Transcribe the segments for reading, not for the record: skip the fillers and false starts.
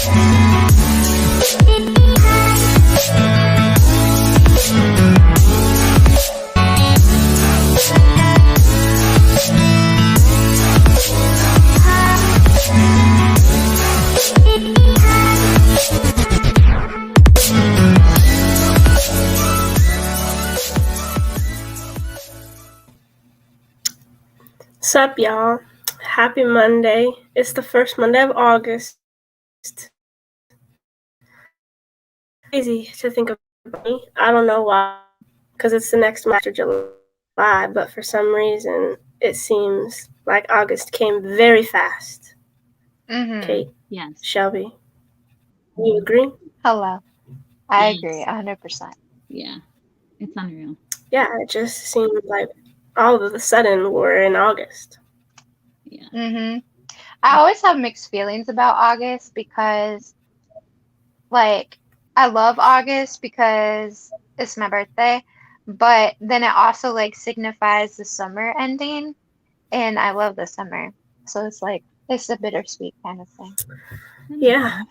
Sup, y'all? Happy Monday. It's the first Monday of August. Crazy to think about me. I don't know why, because it's the next month after July, but for some reason, it seems like August came very fast. Mm-hmm. Kate? Yes. Shelby? You agree? Hello. I Yes. agree, 100%. Yeah. It's unreal. Yeah, it just seemed like all of a sudden we're in August. Yeah. Mm-hmm. I always have mixed feelings about August because, like, I love August because it's my birthday, but then it also, like, signifies the summer ending, and I love the summer. So it's like, it's a bittersweet kind of thing. Yeah,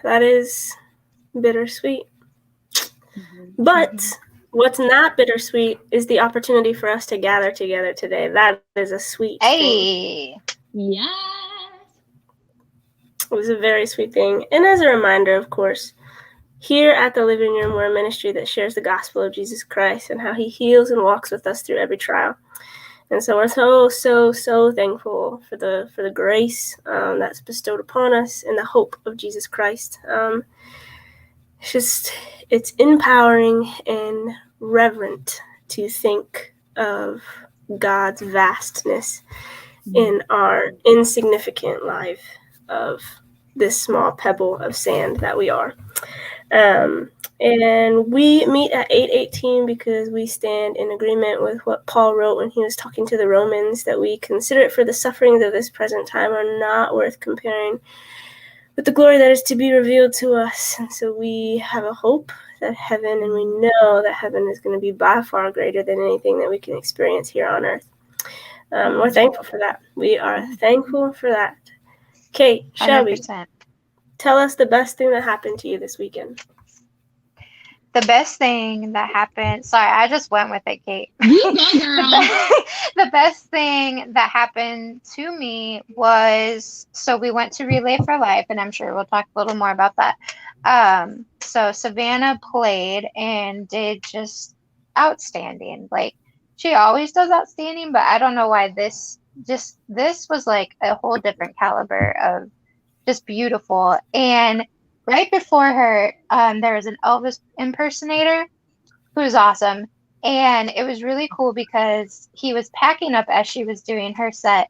that is bittersweet. Mm-hmm. But what's not bittersweet is the opportunity for us to gather together today. That is a sweet thing. Hey! Yes. It was a very sweet thing. And as a reminder, of course, here at the Living Room, we're a ministry that shares the gospel of Jesus Christ and how he heals and walks with us through every trial. And so we're so thankful for the grace that's bestowed upon us and the hope of Jesus Christ. It's empowering and reverent to think of God's vastness in our insignificant life of this small pebble of sand that we are. And we meet at 8:18 because we stand in agreement with what Paul wrote when he was talking to the Romans, that we consider it for the sufferings of this present time are not worth comparing with the glory that is to be revealed to us. And so we have a hope that heaven, and we know that heaven is going to be by far greater than anything that we can experience here on earth. We're thankful for that. We are thankful for that. Kate, Shelby, 100%. tell us the best thing that happened to you this weekend. The best thing that happened, sorry, I just went with it, Kate. You go, girl. The best thing that happened to me was, so we went to Relay for Life, and I'm sure we'll talk a little more about that. So Savannah played and did just outstanding. Like, she always does outstanding, but I don't know why this was like a whole different caliber of just beautiful. And right before her, there was an Elvis impersonator who was awesome. And it was really cool because he was packing up as she was doing her set.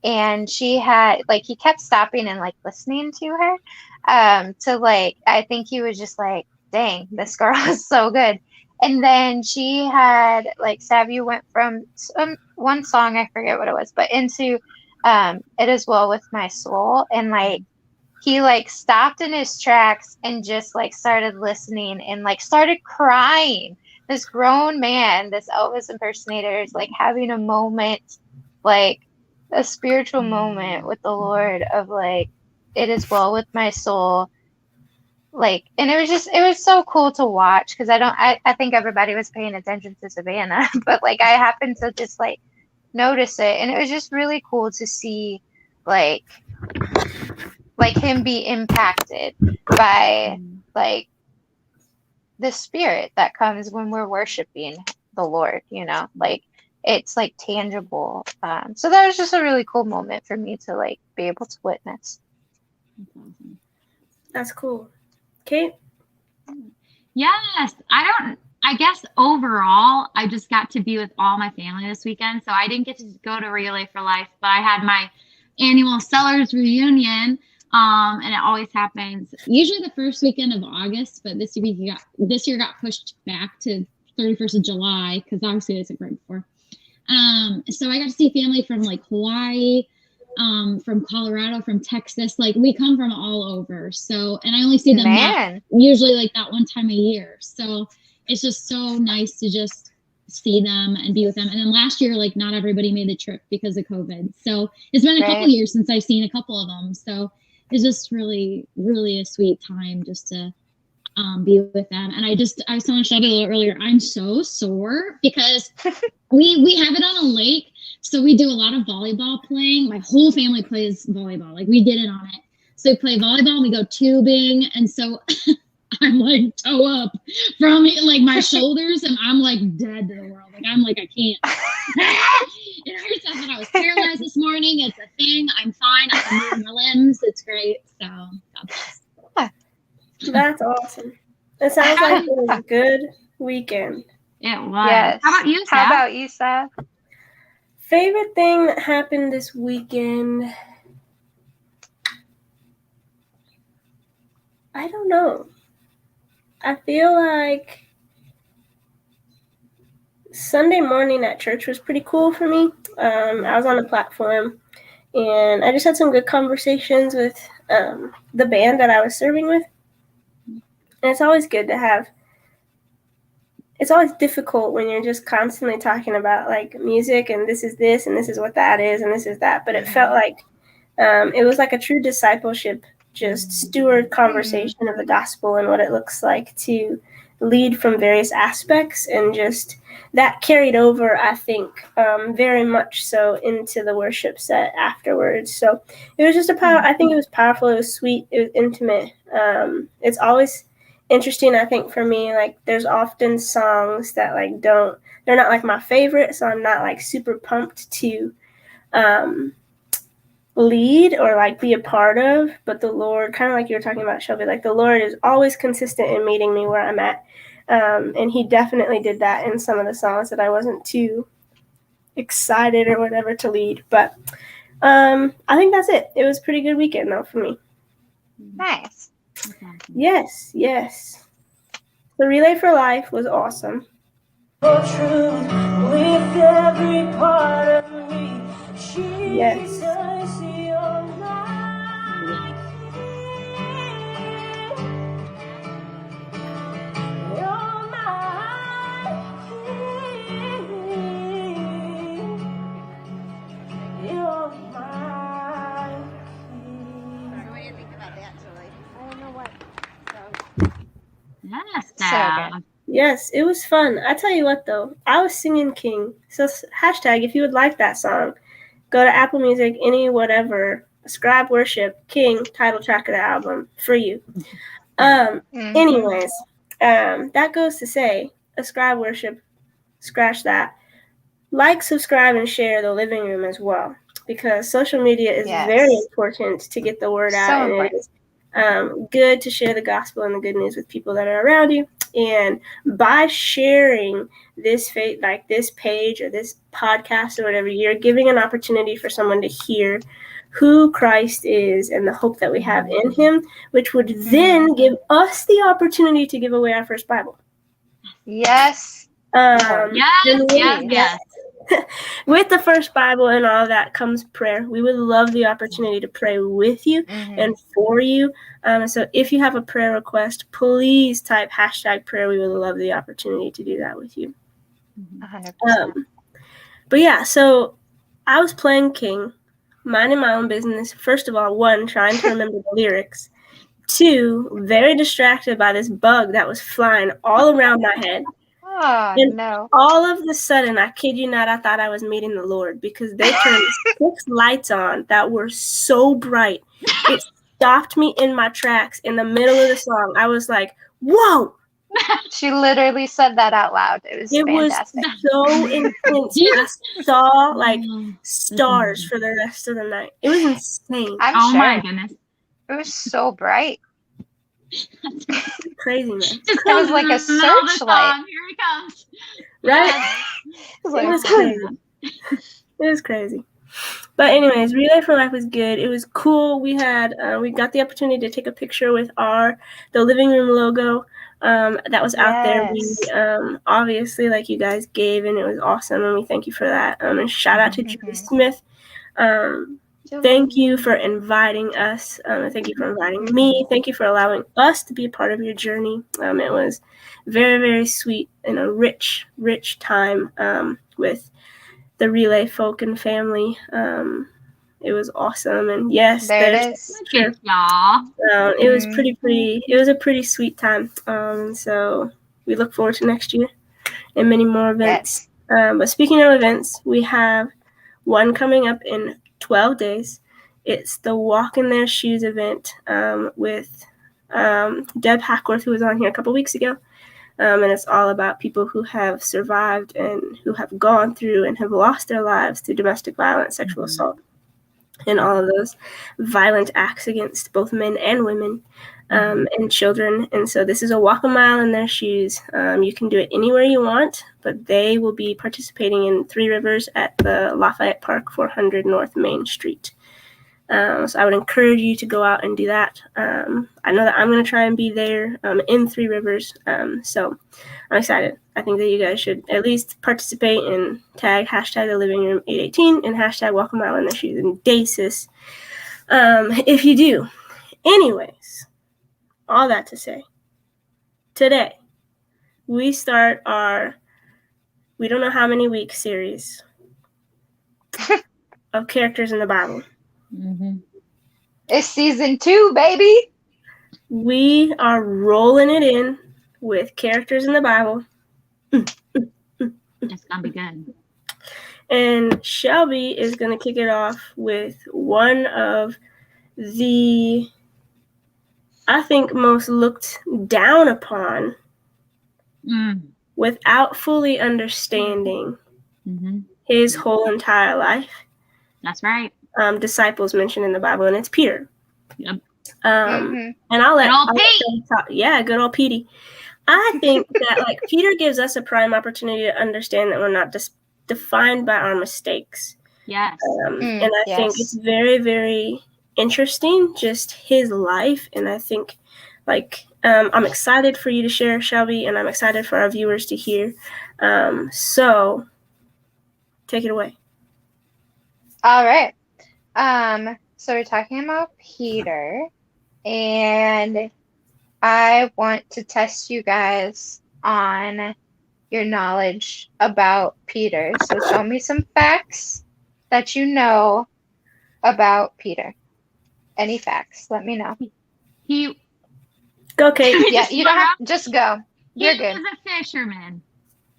And she had, like, he kept stopping and, like, listening to her. To, like, I think he was just like, dang, this girl is so good. And then she had, like, Savvy went from one song, I forget what it was, but into It Is Well With My Soul. And, like, he, like, stopped in his tracks and just, like, started listening and, like, started crying. This grown man, this Elvis impersonator, is, like, having a moment, like, a spiritual moment with the Lord of, like, it is well with my soul. Like, and it was so cool to watch, because I think everybody was paying attention to Savannah, but, like, I happened to just, like, notice it, and it was just really cool to see, like him be impacted by, like, the spirit that comes when we're worshiping the Lord, you know, like, it's, like, tangible. So that was just a really cool moment for me to, like, be able to witness. That's cool. Kate? Yes. I guess overall, I just got to be with all my family this weekend. So I didn't get to go to Relay for Life, but I had my annual Sellers reunion. And it always happens usually the first weekend of August, but this year got pushed back to 31st of July because obviously it's right before. So I got to see family from, like, Hawaii, from Colorado, from Texas. Like, we come from all over. So, and I only see them usually like that one time a year. So it's just so nice to just see them and be with them. And then last year, like, not everybody made the trip because of COVID. So it's been a couple years since I've seen a couple of them. So it's just really, really a sweet time just to be with them. And I was telling Shelby a little earlier, I'm so sore because we have it on a lake, so we do a lot of volleyball playing. My whole family plays volleyball. Like, we did it on it. So we play volleyball and we go tubing, and so I'm like toe up from it, like my shoulders, and I'm like dead to the world. Like, I'm like, I can't. It hurts. I thought I was paralyzed this morning. It's a thing. I'm fine. I can move my limbs. It's great. So God bless. That's awesome. It sounds like it was a good weekend. It was. Yes. How about you, Seth? How about you, Seth? Favorite thing that happened this weekend? I don't know. I feel like Sunday morning at church was pretty cool for me. I was on the platform, and I just had some good conversations with the band that I was serving with. And it's always good to have. It's always difficult when you're just constantly talking about like music and this is this and this is what that is and this is that. But it felt like it was like a true discipleship, just steward conversation of the gospel and what it looks like to lead from various aspects, and just that carried over, I think, very much so into the worship set afterwards. So it was just I think it was powerful. It was sweet. It was intimate. It's always interesting, I think, for me. Like, there's often songs that like they're not like my favorite, so I'm not like super pumped to lead or like be a part of, but the Lord, kind of like you were talking about, Shelby, like the Lord is always consistent in meeting me where I'm at, and he definitely did that in some of the songs that I wasn't too excited or whatever to lead. But I think that's it. It was a pretty good weekend though for me. Nice. Yes. The Relay for Life was awesome. Yes. Yes, So good. Yes, it was fun. I tell you what, though, I was singing King. So hashtag, if you would like that song, go to Apple Music, any whatever, Ascribe Worship, King, title track of the album, for you. Anyways, that goes to say, Ascribe Worship, scratch that. Like, subscribe, and share the living room as well, because social media is very important to get the word out, and it is good to share the gospel and the good news with people that are around you. And by sharing this this page or this podcast or whatever, you're giving an opportunity for someone to hear who Christ is and the hope that we have in him, which would then give us the opportunity to give away our first Bible. Yes. Yes. With the first Bible and all of that comes prayer. We would love the opportunity to pray with you and for you. So if you have a prayer request, please type hashtag prayer. We would love the opportunity to do that with you. 100%. But yeah, so I was playing King, minding my own business. First of all, 1, trying to remember the lyrics. 2, very distracted by this bug that was flying all around my head. Oh, and no. all of a sudden, I kid you not, I thought I was meeting the Lord, because they turned 6 lights on that were so bright. It stopped me in my tracks in the middle of the song. I was like, whoa! She literally said that out loud. It was fantastic. Was so intense. I saw like stars for the rest of the night. It was insane. I'm Oh sure. my goodness. It was so bright. Crazy, man. It was like a searchlight. Here he comes. Right? It was crazy. It was crazy. But anyways, Relay for Life was good. It was cool. We had we got the opportunity to take a picture with the living room logo that was out there. We obviously, like you guys gave, and it was awesome, and we thank you for that. And shout out to Julie Smith. Thank you for inviting us. Thank you for inviting me. Thank you for allowing us to be a part of your journey. It was very, very sweet and a rich, rich time with the Relay folk and family. It was awesome, and yes, There it there's is. Look at y'all. it was pretty. It was a pretty sweet time. So we look forward to next year and many more events. Yes. But speaking of events, we have one coming up in 12 days. It's the Walk in Their Shoes event with Deb Hackworth, who was on here a couple weeks ago. And it's all about people who have survived and who have gone through and have lost their lives through domestic violence, sexual assault, and all of those violent acts against both men and women and children. And so this is a walk a mile in their shoes. You can do it anywhere you want, but they will be participating in Three Rivers at the Lafayette Park, 400 North Main Street. So I would encourage you to go out and do that. I know that I'm going to try and be there in Three Rivers. So I'm excited. I think that you guys should at least participate and tag hashtag the living room 818 and hashtag walk a mile in their shoes and Dasis if you do. Anyways, all that to say, today we start our we don't know how many week series of characters in the Bible. It's season 2, baby. We are rolling it in with characters in the Bible. It's gonna be good. And Shelby is going to kick it off with one of the, I think, most looked down upon without fully understanding his whole entire life. That's right. Disciples mentioned in the Bible, and it's Peter. Yep. And I'll let Shelby talk. Yeah, good old Petey. I think that like Peter gives us a prime opportunity to understand that we're not defined by our mistakes. Yes. And I think it's very, very interesting, just his life. And I think like I'm excited for you to share, Shelby, and I'm excited for our viewers to hear. So take it away. All right. So we're talking about Peter, and I want to test you guys on your knowledge about Peter. So show me some facts that you know about Peter. Any facts? Let me know. Go, Kate. Yeah, you don't have just go. You're good. He was a fisherman.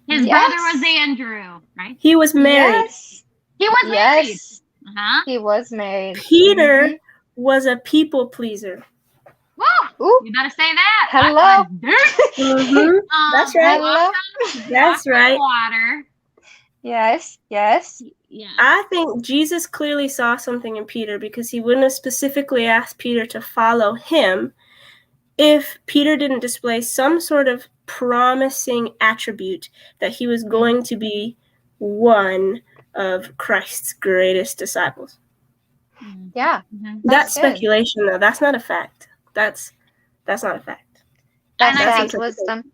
His brother was Andrew, right? He was married. Yes. He was married. Uh-huh. He was married. Peter was a people pleaser. Woo! Ooh. You better say that. Hello. That's right. Hello. That's right. Water. Yes. Yeah. I think Jesus clearly saw something in Peter because he wouldn't have specifically asked Peter to follow him if Peter didn't display some sort of promising attribute that he was going to be one of Christ's greatest disciples. Yeah. That's speculation, though. That's not a fact. That's not a fact. That's wisdom.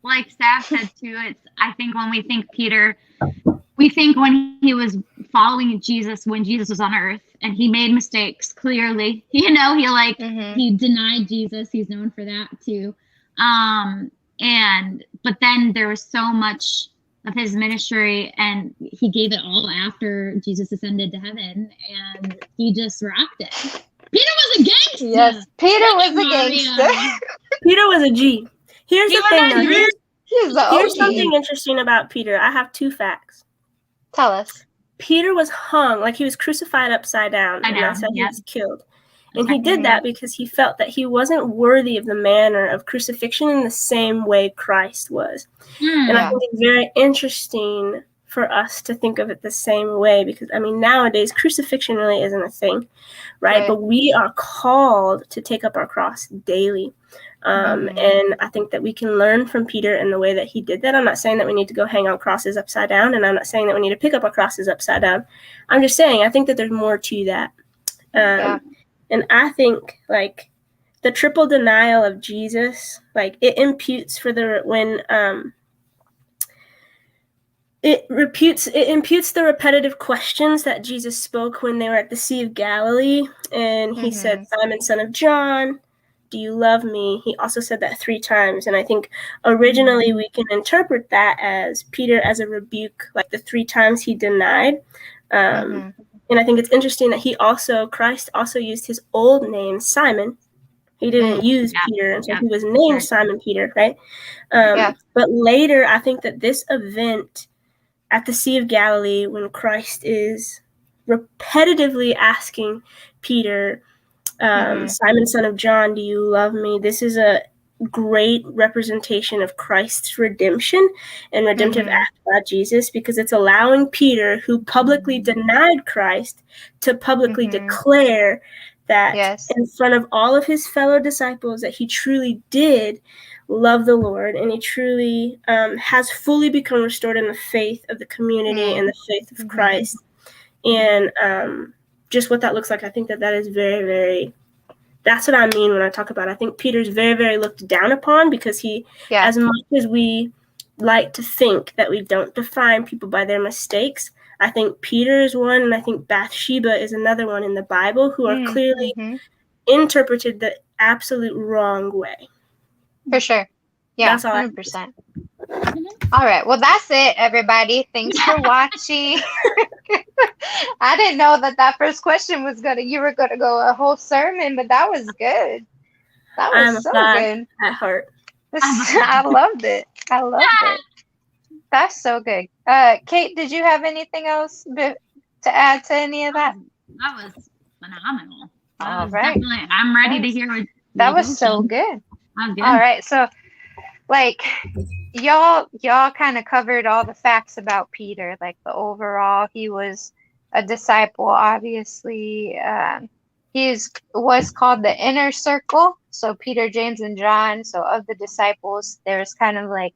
Like Staff said too, I think when we think Peter, we think when he was following Jesus, when Jesus was on earth, and he made mistakes, clearly. He he denied Jesus. He's known for that too. But then there was so much of his ministry, and he gave it all after Jesus ascended to heaven, and he just rocked it. Peter was a gangster. Yes, Peter was a gangster. Peter was a G. Here's the thing. Here's something interesting about Peter. I have 2 facts. Tell us. Peter was hung, like he was crucified upside down, and that's how he was killed. And he did that because he felt that he wasn't worthy of the manner of crucifixion in the same way Christ was. And I think it's very interesting for us to think of it the same way because, I mean, nowadays crucifixion really isn't a thing, right? But we are called to take up our cross daily. And I think that we can learn from Peter in the way that he did that. I'm not saying that we need to go hang out crosses upside down, and I'm not saying that we need to pick up our crosses upside down. I'm just saying I think that there's more to that. And I think, like, the triple denial of Jesus, like, it imputes it imputes the repetitive questions that Jesus spoke when they were at the Sea of Galilee. And he said, Simon, son of John, do you love me? He also said that 3 times. And I think originally we can interpret that as Peter as a rebuke, like the 3 times he denied. And And I think it's interesting that Christ also used his old name, Simon. He didn't use Peter, and so he was named Simon Peter, right? But later, I think that this event at the Sea of Galilee, when Christ is repetitively asking Peter, Simon, son of John, do you love me? This is a great representation of Christ's redemption and redemptive act by Jesus, because it's allowing Peter, who publicly denied Christ, to publicly declare that in front of all of his fellow disciples that he truly did love the Lord, and he truly has fully become restored in the faith of the community and the faith of Christ. And just what that looks like, I think that is very, very, that's what I mean when I talk about it. I think Peter's very, very looked down upon, because he, as much as we like to think that we don't define people by their mistakes, I think Peter is one, and I think Bathsheba is another one in the Bible, who are clearly interpreted the absolute wrong way. For sure. Yeah, that's all 100%. All right. Well, that's it, everybody. Thanks for watching. I didn't know that first question you were gonna go a whole sermon, but that was good. That was so good. At heart. I loved it. That's so good. Kate, did you have anything else to add to any of that? That was phenomenal. All right. I'm ready to hear what that was so good. That was good. All right. So, like, y'all kind of covered all the facts about Peter. Like, the overall, he was a disciple. Obviously, he was called the inner circle. So Peter, James, and John. So of the disciples, there's kind of like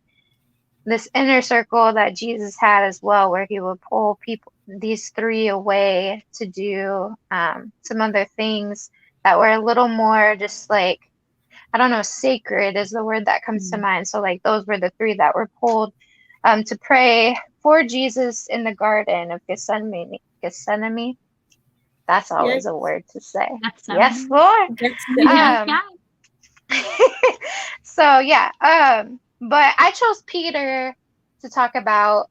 this inner circle that Jesus had as well, where he would pull these three away to do some other things that were a little more just like, I don't know, sacred is the word that comes to mind. So like those were the three that were pulled to pray for Jesus in the Garden of Gethsemane. That's always a word to say. Yes, Lord. So yeah, but I chose Peter to talk about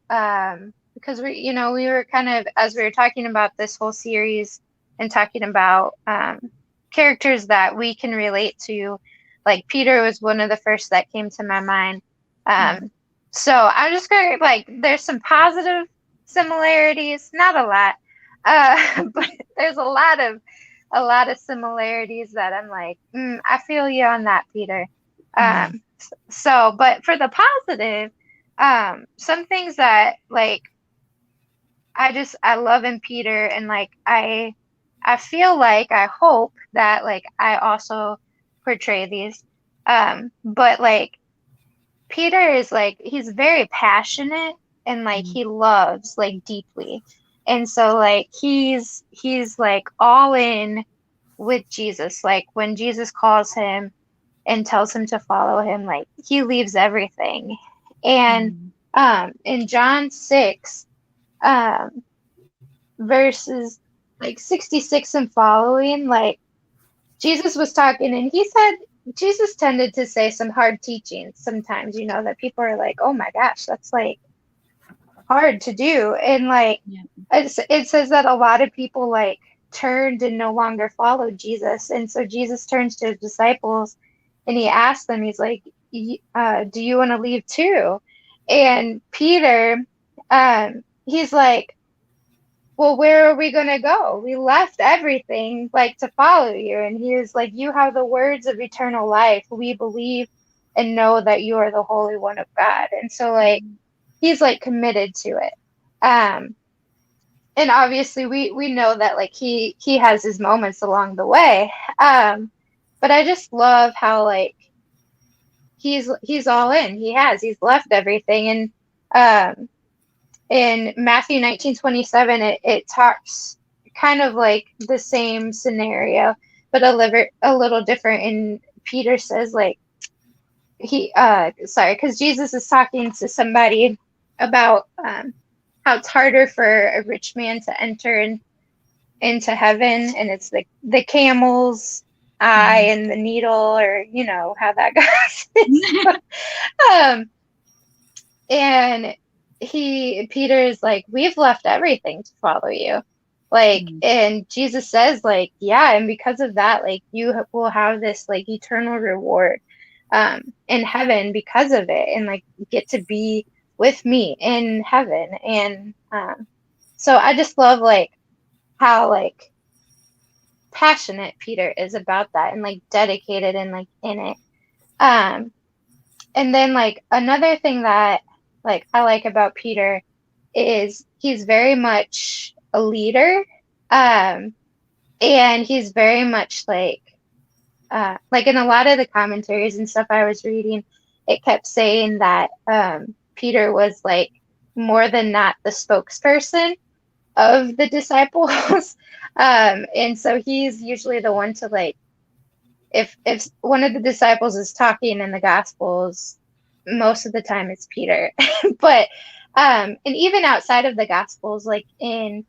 because we were kind of, as we were talking about this whole series and talking about characters that we can relate to. Like Peter was one of the first that came to my mind. So I'm just going to there's some positive similarities, not a lot, but there's a lot of similarities that I'm like, I feel you on that, Peter. So, but for the positive, some things that I love in Peter, and I feel like, I hope that I also portray these, but Peter is he's very passionate, and he loves deeply, and so he's all in with Jesus. When Jesus calls him and tells him to follow him, he leaves everything. And in John 6 verses 66 and following, Jesus was talking, and he said Jesus tended to say some hard teachings sometimes, that people are like, oh my gosh, that's hard to do. And it says that a lot of people turned and no longer followed Jesus. And so Jesus turns to his disciples and he asks them, he's like, do you want to leave too? And Peter, he's like, well, where are we going to go? We left everything to follow you. And he was like, you have the words of eternal life. We believe and know that you are the Holy One of God. And so he's committed to it. And obviously we know that he has his moments along the way. But I just love how he's all in. He's left everything. And in Matthew 19:27, it talks kind of the same scenario, but a little different. And Peter says because Jesus is talking to somebody about how it's harder for a rich man to enter into heaven, and it's the camel's eye and the needle, or how that goes. And Peter is we've left everything to follow you. Like, and Jesus says, like, yeah, and because of that, like, you will have this like eternal reward in heaven because of it, and like get to be with me in heaven. And so I just love like how like passionate Peter is about that, and like dedicated and like in it. And then like another thing that like I like about Peter is he's very much a leader. And he's very much like in a lot of the commentaries and stuff I was reading, it kept saying that Peter was like more than not the spokesperson of the disciples. And so he's usually the one to like, if one of the disciples is talking in the Gospels, most of the time it's Peter. But and even outside of the Gospels, like in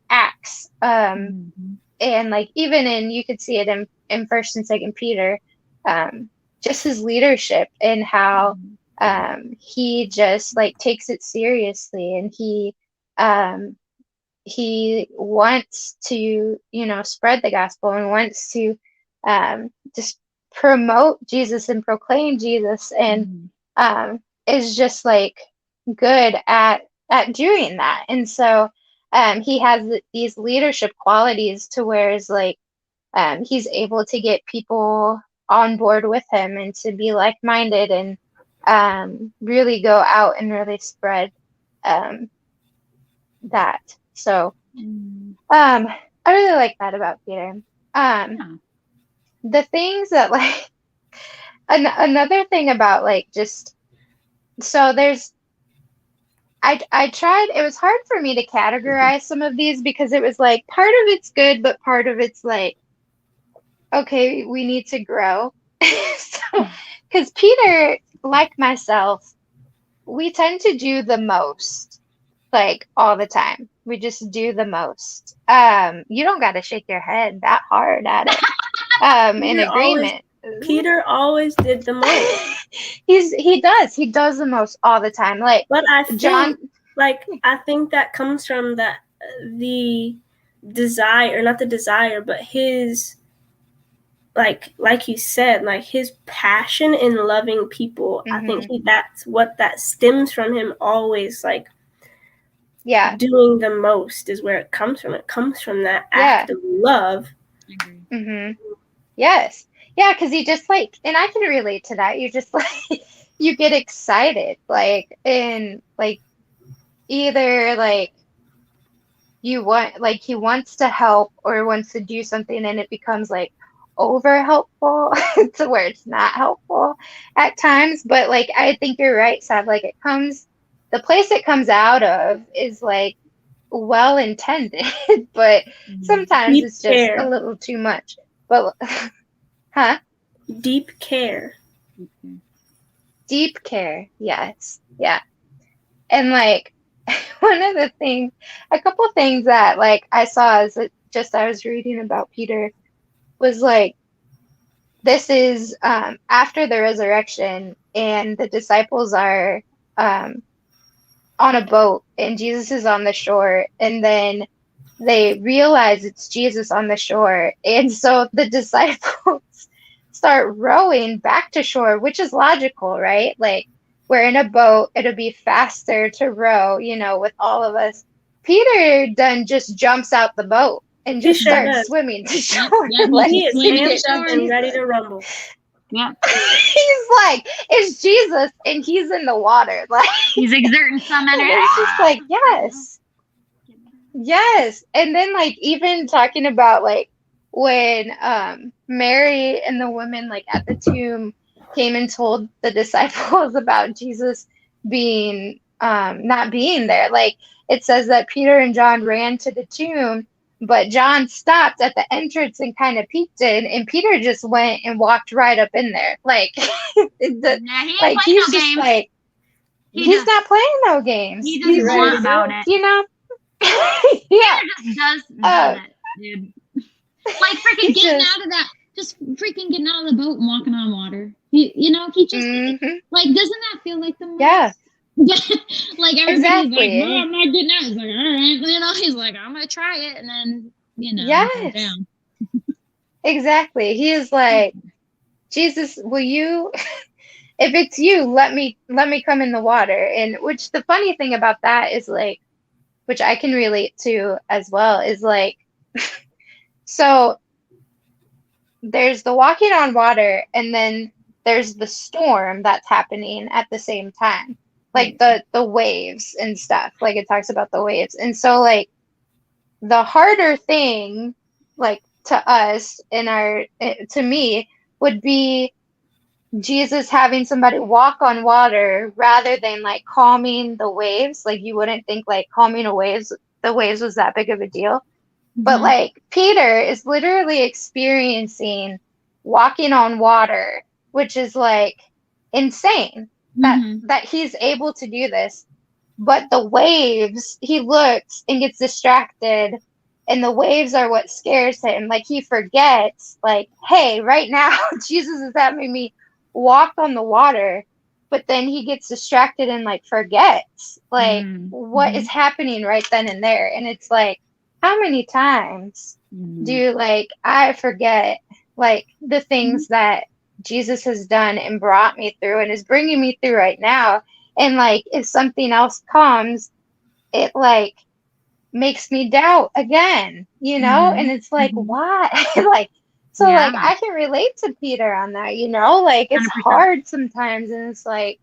Acts, and like even in, you could see it in First and Second Peter, just his leadership and how he just like takes it seriously, and he wants to, you know, spread the gospel and wants to just promote Jesus and proclaim Jesus, and is just like good at doing that. And so he has these leadership qualities to where is like he's able to get people on board with him and to be like-minded, and really go out and really spread that. So I really like that about Peter. The things that like another thing about like just, so there's I tried, it was hard for me to categorize some of these because it was like part of it's good, but part of it's like, okay, we need to grow. So, because Peter, like myself, we tend to do the most, like all the time. We just do the most. You don't got to shake your head that hard at it. In agreement. Peter always did the most. He does the most all the time. Like, but I think, I think that comes from the desire, not the desire, but his, like you said, like his passion in loving people. I think that's what that stems from him always, like, doing the most is where it comes from. It comes from that act of love. Yes. Yeah, because you just like, and I can relate to that. You just like, you get excited, like, and like, either like you want, like he wants to help or wants to do something, and it becomes like over helpful to where it's not helpful at times. But like, I think you're right, Sav. Like, it comes, the place it comes out of is like well intended, but sometimes Deep it's just care. a little too much. But huh? Deep care. Deep care. Yes. Yeah. And like one of the things, a couple things that like I saw as it just, I was reading about Peter was like, this is after the resurrection, and the disciples are on a boat, and Jesus is on the shore, and then they realize it's Jesus on the shore, and so the disciples start rowing back to shore, which is logical, right? Like, we're in a boat, it'll be faster to row, you know, with all of us. Peter then just jumps out the boat and just starts swimming to shore. Like, he is amped up and ready to rumble. Yeah. He's like, it's Jesus, and he's in the water. Like, he's exerting some energy. It's just like, yes. And then like even talking about like when Mary and the women like at the tomb came and told the disciples about Jesus being not being there. Like, it says that Peter and John ran to the tomb, but John stopped at the entrance and kind of peeked in, and Peter just went and walked right up in there. Like, he's just like, he's not playing no games. He's just about it. You know? Yeah. He just does it, dude. Like, freaking getting out of that, just freaking getting out of the boat and walking on water. You know, he just, like, doesn't that feel like the most? Like everybody's Exactly. like, "No, I'm not getting out." He's like, "All right," he's like, "I'm gonna try it," and then it goes Yes, down. exactly. He is like, Jesus, will you, if it's you, let me come in the water. And which the funny thing about that is like, which I can relate to as well, is like, so there's the walking on water, and then there's the storm that's happening at the same time. Like the waves and stuff. Like it talks about the waves. And so like the harder thing, like to us in our to me, would be Jesus having somebody walk on water rather than like calming the waves. Like you wouldn't think like calming the waves was that big of a deal. But Mhm. like Peter is literally experiencing walking on water, which is like insane that Mhm. that he's able to do this. But the waves, he looks and gets distracted, and the waves are what scares him. Like he forgets, like, hey, right now Jesus is having me walk on the water. But then he gets distracted and like forgets like what is Mhm. happening right then and there. And it's like, how many times Mhm. do like I forget like the things that Jesus has done and brought me through and is bringing me through right now? And like if something else comes, it like makes me doubt again, and Mhm. it's like, Mhm. why? Like, so like Yeah. I can relate to Peter on that, like it's 100%. hard sometimes, and it's like,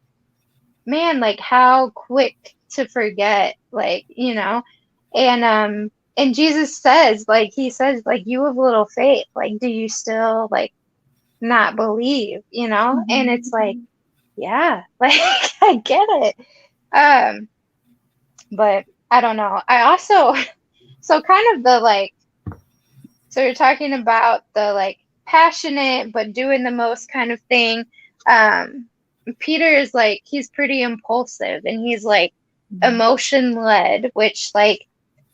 man, like how quick to forget, like, and Jesus says, like, he says, like, you have little faith, like, do you still like not believe, and it's like, Mhm. yeah, like I get it. um but I don't know, I also so kind of the like, so you're talking about the like passionate but doing the most kind of thing. Um, Peter is like, he's pretty impulsive, and he's like Mhm. emotion led, which like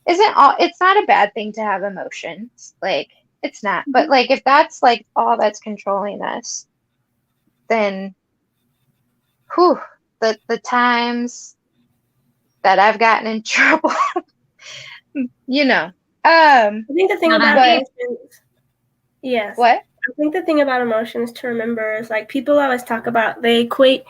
isn't all, it's not a bad thing to have emotions. Like it's not. But Mhm. like if that's like all that's controlling us, then whew, the times that I've gotten in trouble, you know. Um, I think the thing Now about that but emotions, yes, what? I think the thing about emotions to remember is like people always talk about, they equate,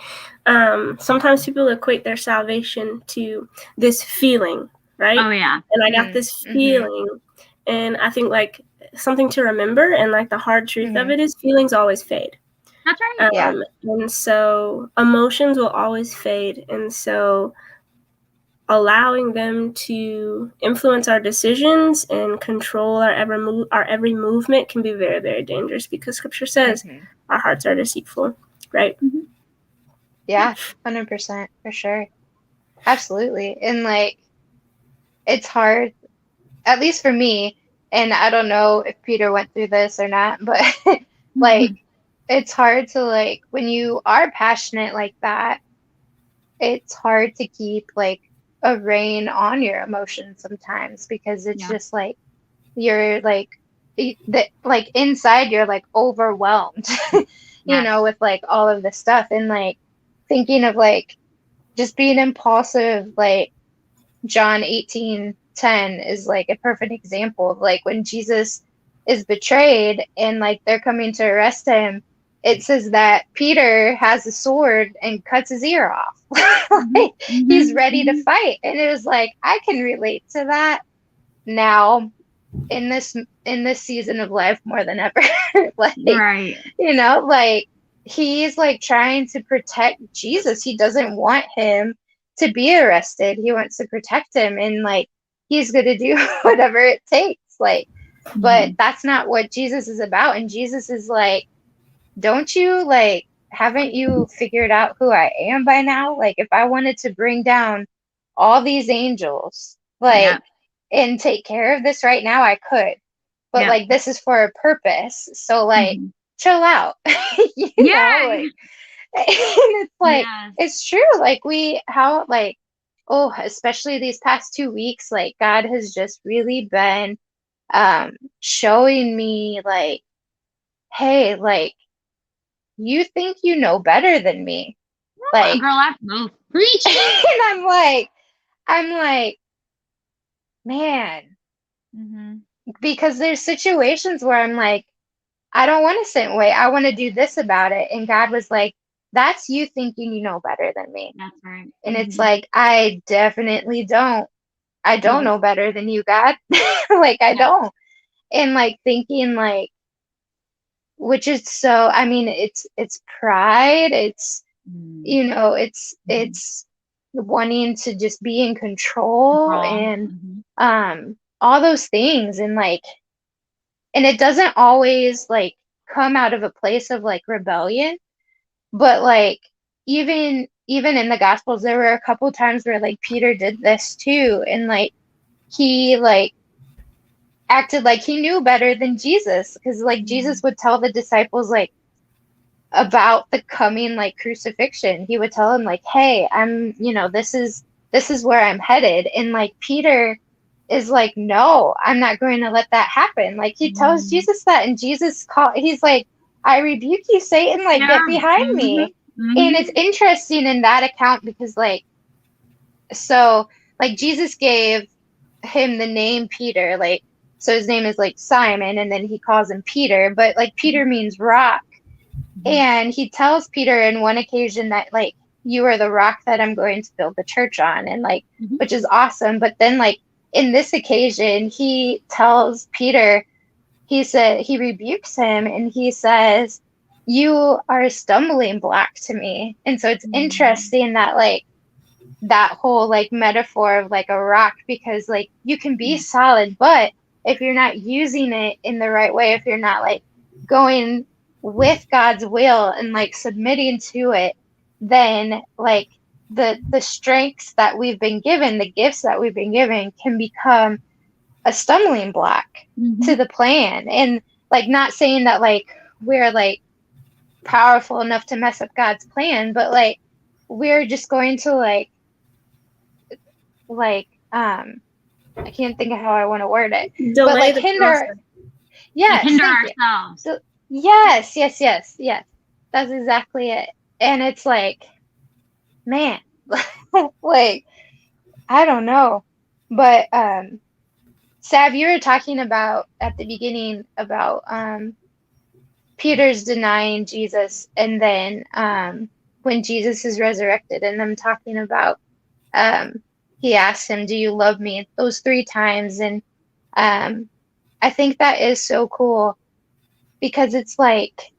sometimes people equate their salvation to this feeling, right? Oh yeah. And I got this Mm-hmm. feeling. And I think like something to remember, and like the hard truth of Mm-hmm. it is feelings always fade. That's right. Yeah. And so emotions will always fade. And so allowing them to influence our decisions and control our every movement can be very, very dangerous, because scripture says Mm-hmm. our hearts are deceitful, right? Mhm. Yeah, 100% for sure. Absolutely. And like it's hard, at least for me, and I don't know if Peter went through this or not, but like Mhm. it's hard to like when you are passionate like that, it's hard to keep like a rein on your emotions sometimes, because it's Yeah. just like you're like like inside you're like overwhelmed, Yes. with like all of this stuff, and like thinking of like just being impulsive, like John 18:10 is like a perfect example of like when Jesus is betrayed and like they're coming to arrest him. It says that Peter has a sword and cuts his ear off. Mhm. Like, he's Mhm. ready to Mhm. fight. And it was like, I can relate to that now in this season of life more than ever. Like, Right. like he's like trying to protect Jesus. He doesn't want him to be arrested. He wants to protect him, and like he's going to do whatever it takes. Like, but Mhm. that's not what Jesus is about. And Jesus is like, don't you like, haven't you figured out who I am by now? Like, if I wanted to bring down all these angels, like, Yep. and take care of this right now, I could. But Yep. like, this is for a purpose. So like, Mhm. chill out. Yeah. Like, and it's like, Yes. it's true. Like how like, oh, especially these past 2 weeks, like God has just really been showing me like, hey, like, you think you know better than me. Like, girl, I both preach. and I'm like, man, because there's situations where I'm like, I don't want to sit and wait. I want to do this about it. And God was like, that's you thinking you know better than me. That's right. And it's like, I definitely don't. I don't know better than you, God. Like, I don't. And like thinking like, which is so, I mean, it's pride. It's, you know, it's wanting to just be in control and all those things. And like, and it doesn't always like come out of a place of like rebellion, but like even in the Gospels, there were a couple times where like Peter did this too, and like he like acted like he knew better than Jesus, because like Jesus would tell the disciples like about the coming like crucifixion. He would tell them like, hey, I'm, you know, this is where I'm headed. And like Peter is like, no, I'm not going to let that happen. Like he tells Jesus that, and he's like, I rebuke you, Satan, like get behind me. And it's interesting in that account because like, so like Jesus gave him the name Peter, like, so his name is like Simon, and then he calls him Peter, but like Peter means rock. And he tells Peter in one occasion that like, you are the rock that I'm going to build the church on, and like, which is awesome. But then like in this occasion, he tells Peter, he said, he rebukes him and he says, you are a stumbling block to me. And so it's interesting that like that whole like metaphor of like a rock, because like you can be solid, but if you're not using it in the right way, if you're not like going with God's will and like submitting to it, then like the strengths that we've been given, the gifts that we've been given, can become a stumbling block to the plan. And like, not saying that like we're like powerful enough to mess up God's plan, but like we're just going to like I can't think of how I want to word it, Delay but like the hinder. process. Yes, hinder thank ourselves. you. Yes. That's exactly it. And it's like, man, like, I don't know. But Sav, you were talking about at the beginning about Peter's denying Jesus, and then when Jesus is resurrected, and them talking about he asked him, do you love me? Those 3 times. And I think that is so cool, because it's like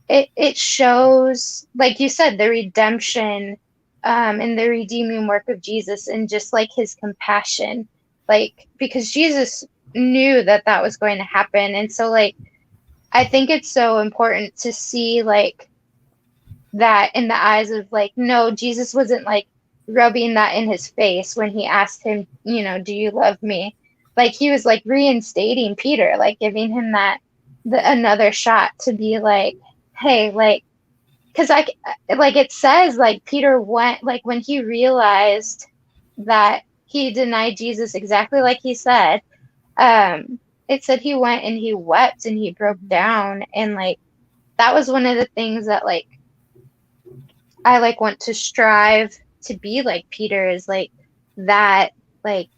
it shows, like you said, the redemption and the redeeming work of Jesus, and just like his compassion, like because Jesus knew that that was going to happen. And so like I think it's so important to see like that in the eyes of like, no, Jesus wasn't like rubbing that in his face when he asked him, you know, do you love me? Like he was like reinstating Peter, like giving him that another shot to be like, hey, like, because like it says like Peter went, like when he realized that he denied Jesus exactly like he said, it said he went and he wept and he broke down. And like that was one of the things that like I like want to strive to be like Peter, is like that, like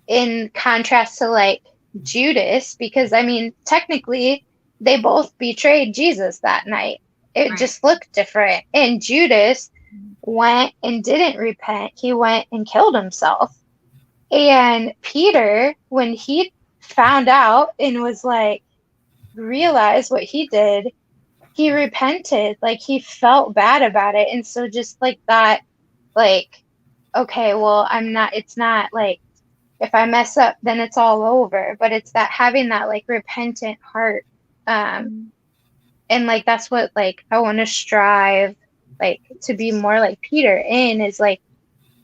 in contrast to like Judas, because I mean technically they both betrayed Jesus that night. It just looked different. And Judas went and didn't repent. He went and killed himself. And Peter, when he found out and was like, realized what he did, he repented. Like he felt bad about it. And so just like that, like, okay, well, it's not like if I mess up, then it's all over. But it's that having that like repentant heart. And like that's what like I want to strive like to be more like Peter in, is like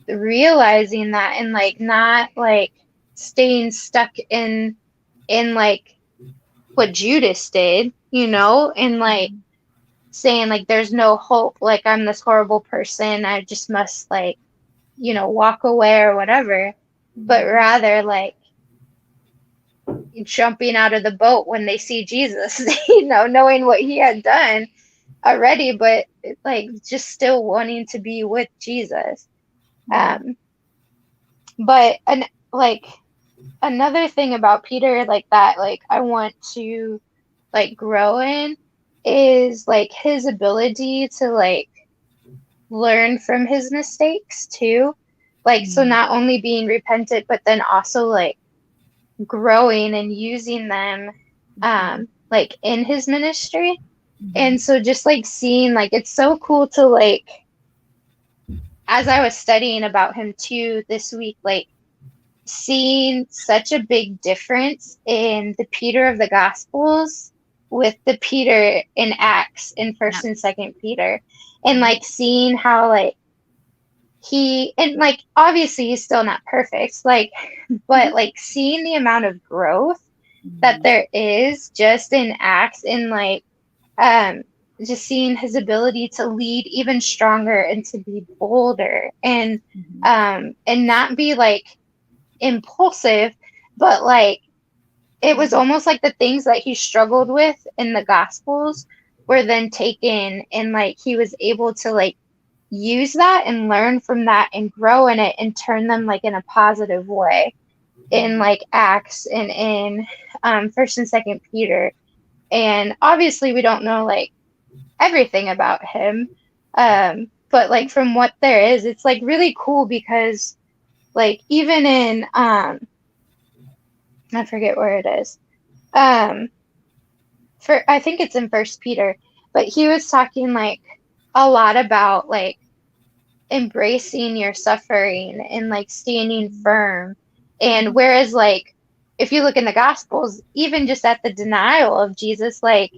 realizing that, and like not like staying stuck in like what Judas did, you know, and like saying like there's no hope, like I'm this horrible person, I just must like, you know, walk away or whatever, but rather like jumping out of the boat when they see Jesus, you know, knowing what he had done, already, but like just still wanting to be with Jesus. But like another thing about Peter, like that, like I want to like grow in is like his ability to like learn from his mistakes too. Like, so not only being repentant, but then also like growing and using them like in his ministry. And so just like seeing, like, it's so cool to like, as I was studying about him too this week, like seeing such a big difference in the Peter of the Gospels with the Peter in Acts in First and Second Peter, and like seeing how like he, and like obviously he's still not perfect, like, but like seeing the amount of growth that there is just in Acts, and like just seeing his ability to lead even stronger and to be bolder and not be like impulsive, but like it was almost like the things that he struggled with in the Gospels were then taken, and like he was able to like use that and learn from that and grow in it and turn them like in a positive way in like Acts and in First and Second Peter. And obviously we don't know like everything about him, but like from what there is, it's like really cool, because like even in I forget where it is, I think it's in First Peter, but he was talking like a lot about like embracing your suffering and like standing firm. And whereas like if you look in the Gospels, even just at the denial of Jesus, like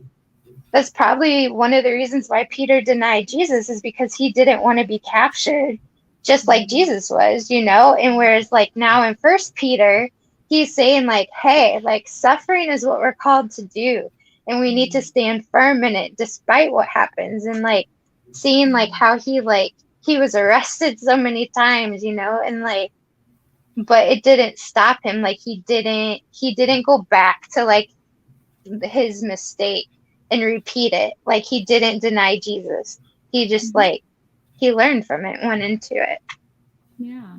that's probably one of the reasons why Peter denied Jesus, is because he didn't want to be captured just like Jesus was, you know? And whereas like now in First Peter, he's saying like, hey, like suffering is what we're called to do, and we need to stand firm in it despite what happens. And like seeing like how he was arrested so many times, you know, and like, but it didn't stop him. Like he didn't go back to like his mistake and repeat it. Like he didn't deny Jesus. He just like, he learned from it, went into it. Yeah.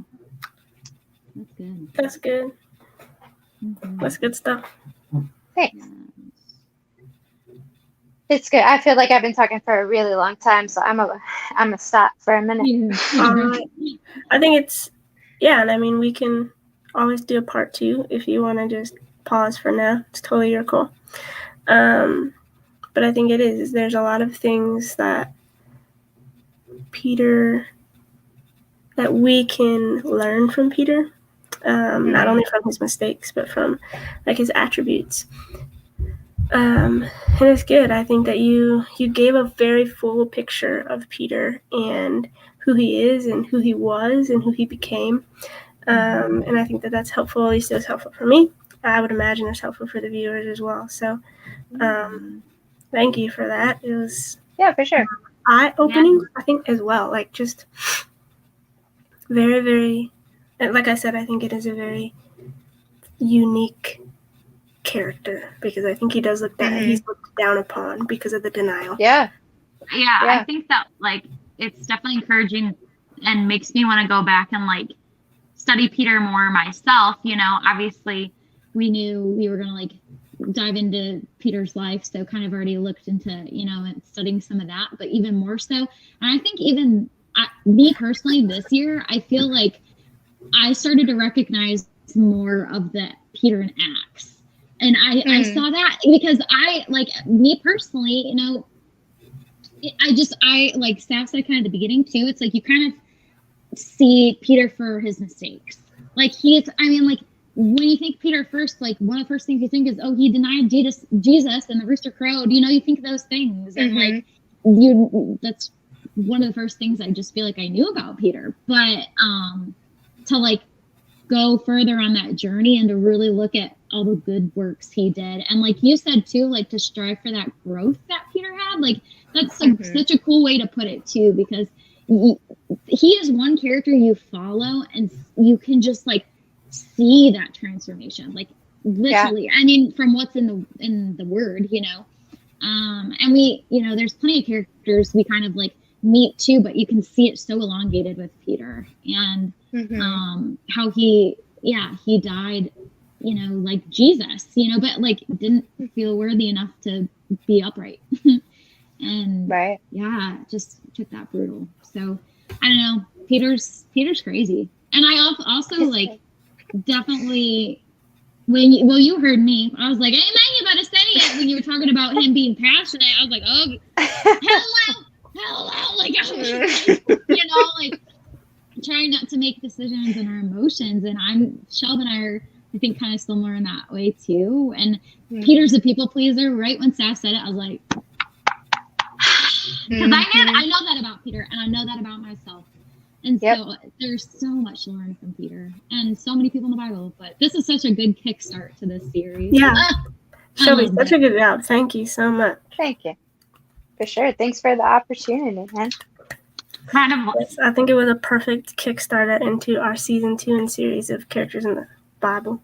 That's good. That's good. That's good stuff. Thanks. It's good. I feel like I've been talking for a really long time, so I'm gonna stop for a minute. I think it's, yeah, and I mean we can always do a part 2 if you want to just pause for now. It's totally your call. But I think there's a lot of things that we can learn from Peter, not only from his mistakes, but from like his attributes. And it's good. I think that you gave a very full picture of Peter and who he is and who he was and who he became. And I think that that's helpful. At least it was helpful for me. I would imagine it's helpful for the viewers as well. So thank you for that. It was for sure eye-opening, I think, as well. Like just very, very, like I said, I think it is a very unique character, because I think he does look down. He's looked down upon because of the denial. Yeah, I think that like it's definitely encouraging and makes me want to go back and like study Peter more myself. You know, obviously we knew we were gonna like dive into Peter's life, so kind of already looked into, you know, and studying some of that, but even more so. And I think even me personally this year, I feel like I started to recognize more of the Peter in Acts. And I saw that because I, like, me personally, you know, I like Staff said kind of at the beginning too, it's like you kind of see Peter for his mistakes. Like when you think Peter first, like one of the first things you think is, oh, he denied Jesus and the rooster crowed, you know, you think of those things. And like that's one of the first things I just feel like I knew about Peter. But to like go further on that journey and to really look at all the good works he did, and like you said too, like to strive for that growth that Peter had, like that's such a cool way to put it too, because he is one character you follow and you can just like see that transformation, like literally. I mean, from what's in the word, you know. And we, there's plenty of characters we kind of like meet too, but you can see it so elongated with Peter and how he died, like Jesus, but like didn't feel worthy enough to be upright. And right. Yeah, just took that brutal. So I don't know. Peter's crazy. And I also like definitely when you heard me, I was like, "Amen, you better say it." When you were talking about him being passionate, I was like, "Oh, hello!" Like I was, like trying not to make decisions in our emotions. And Shelby and I are, I think, kind of similar in that way too. And Peter's a people pleaser. Right when Saf said it, I was like, because I know that about Peter, and I know that about myself. And so there's so much to learn from Peter and so many people in the Bible. But this is such a good kickstart to this series. Yeah. Shelby, such a good job. Thank you so much. Thank you. For sure. Thanks for the opportunity, man. Yes, I think it was a perfect kickstarter into our season 2 and series of characters in the Bible.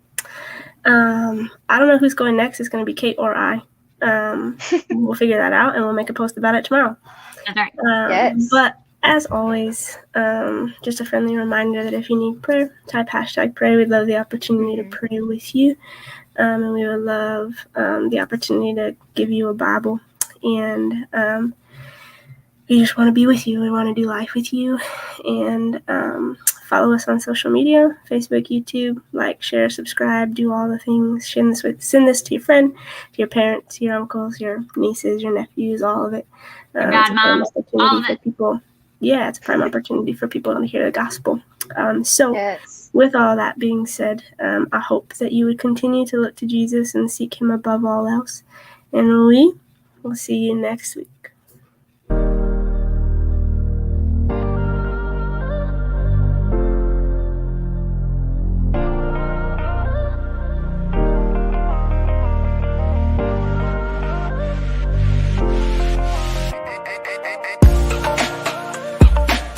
I don't know who's going next. It's going to be Kate or I. We'll figure that out, and we'll make a post about it tomorrow. That's right. Yes. But as always, just a friendly reminder that if you need prayer, type #pray. We'd love the opportunity to pray with you. And we would love the opportunity to give you a Bible. And we just want to be with you. We want to do life with you. And follow us on social media, Facebook, YouTube, like, share, subscribe, do all the things. Send this to your friend, to your parents, your uncles, your nieces, your nephews, all of it. Godmom, all of it. People. Yeah, it's a prime opportunity for people to hear the gospel. With all that being said, I hope that you would continue to look to Jesus and seek him above all else. And we will see you next week.